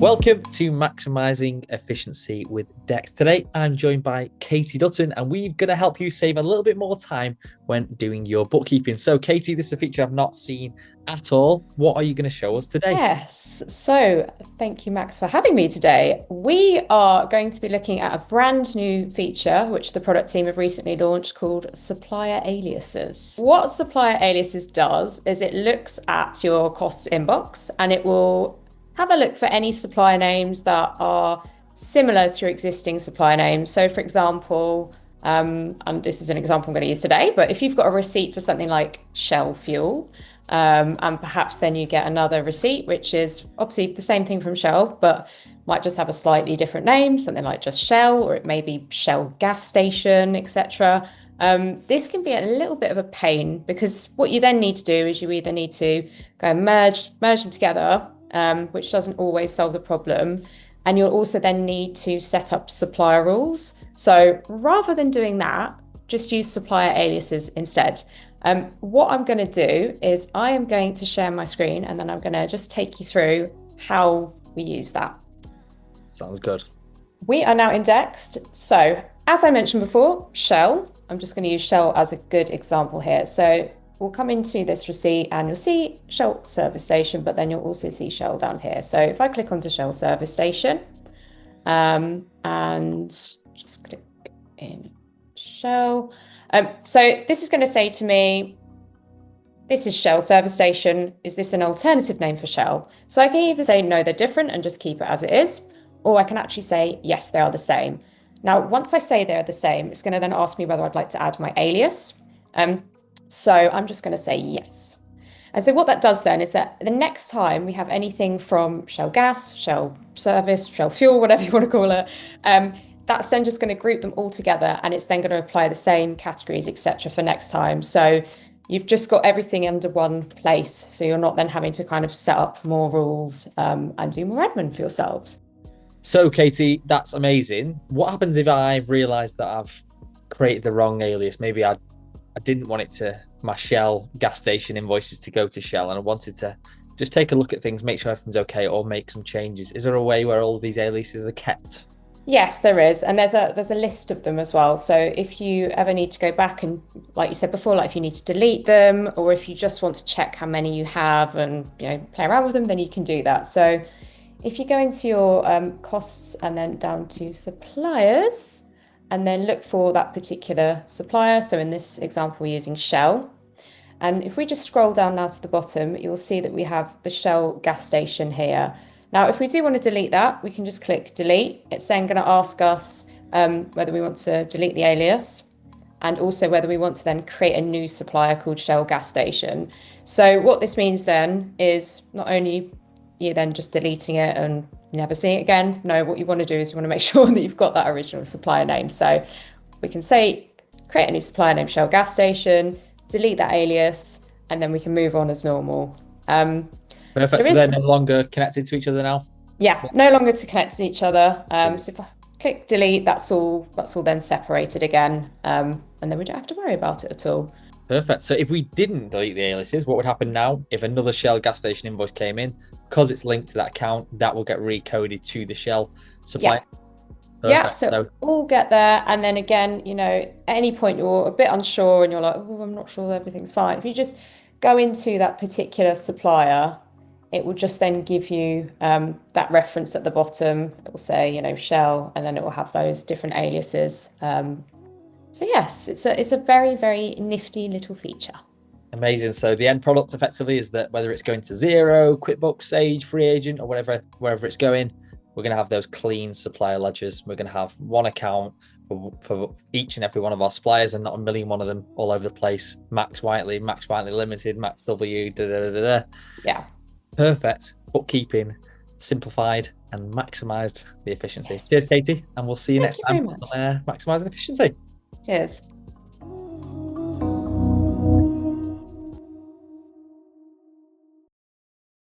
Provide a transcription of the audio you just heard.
Welcome to Maximising Efficiency with Dext. Today, I'm joined by Katie Dutton, and we're going to help you save a little bit more time when doing your bookkeeping. So, Katie, this is a feature I've not seen at all. What are you going to show us today? Yes, so thank you, Max, for having me today. We are going to be looking at a brand new feature which the product team have recently launched called supplier aliases. What supplier aliases does is it looks at your costs inbox and it will have a look for any supplier names that are similar to your existing supplier names. So, for example, and this is an example I'm going to use today, but if you've got a receipt for something like Shell Fuel, and perhaps then you get another receipt, which is obviously the same thing from Shell, but might just have a slightly different name, something like just Shell, or it may be Shell gas station, etc. This can be a little bit of a pain because what you then need to do is you either need to go and merge them together, which doesn't always solve the problem. And you'll also then need to set up supplier rules. So rather than doing that, just use supplier aliases instead. What I'm going to do is I am going to share my screen and then I'm going to just take you through how we use that. Sounds good. We are now in Dext. So as I mentioned before, Shell, I'm just going to use Shell as a good example here. So we'll come into this receipt and you'll see Shell service station, but then you'll also see Shell down here. So if I click onto Shell service station and just click in Shell. So this is going to say to me, this is Shell service station. Is this an alternative name for Shell? So I can either say, no, they're different and just keep it as it is, or I can actually say, yes, they are the same. Now, once I say they're the same, it's going to then ask me whether I'd like to add my alias. So I'm just going to say yes. And so what that does then is that the next time we have anything from Shell gas, Shell service, Shell fuel, whatever you want to call it, that's then just going to group them all together and it's then going to apply the same categories, etc. for next time. So you've just got everything under one place. So you're not then having to kind of set up more rules and do more admin for yourselves. So, Katie, that's amazing. What happens if I've realised that I've created the wrong alias? Maybe I didn't want my Shell gas station invoices to go to Shell and I wanted to just take a look at things, make sure everything's okay, or make some changes. Is there a way where all of these aliases are kept? Yes, there is. And there's a list of them as well. So if you ever need to go back and, like you said before, like if you need to delete them, or if you just want to check how many you have and, play around with them, then you can do that. So if you go into your costs and then down to suppliers and then look for that particular supplier. So in this example, we're using Shell. And if we just scroll down now to the bottom, you'll see that we have the Shell gas station here. Now, if we do want to delete that, we can just click delete. It's then going to ask us whether we want to delete the alias and also whether we want to then create a new supplier called Shell gas station. So what this means then is not only you then just deleting it and never seeing it again. No, what you want to do is you want to make sure that you've got that original supplier name. So we can say, create a new supplier name, Shell gas station, delete that alias, and then we can move on as normal. Perfect. So they're no longer connected to each other now? Yeah, no longer to connect to each other. So if I click delete, that's all then separated again. And then we don't have to worry about it at all. Perfect. So if we didn't delete the aliases, what would happen now? If another Shell gas station invoice came in, because it's linked to that account, that will get recoded to the Shell supplier. Yeah, so all get there. And then again, at any point you're a bit unsure and you're like, oh, I'm not sure everything's fine. If you just go into that particular supplier, it will just then give you that reference at the bottom. It will say, Shell, and then it will have those different aliases. So yes, it's a very, very nifty little feature. Amazing. So the end product effectively is that whether it's going to Xero, QuickBooks, Sage, Free Agent, or wherever it's going, we're going to have those clean supplier ledgers. We're going to have one account for each and every one of our suppliers and not a million one of them all over the place. Max Whiteley Limited, Max W, Yeah. Perfect. Bookkeeping simplified and maximized the efficiency. Yes. Cheers, Katie, and we'll see you next Thank you time very much. on Maximising Efficiency. Cheers.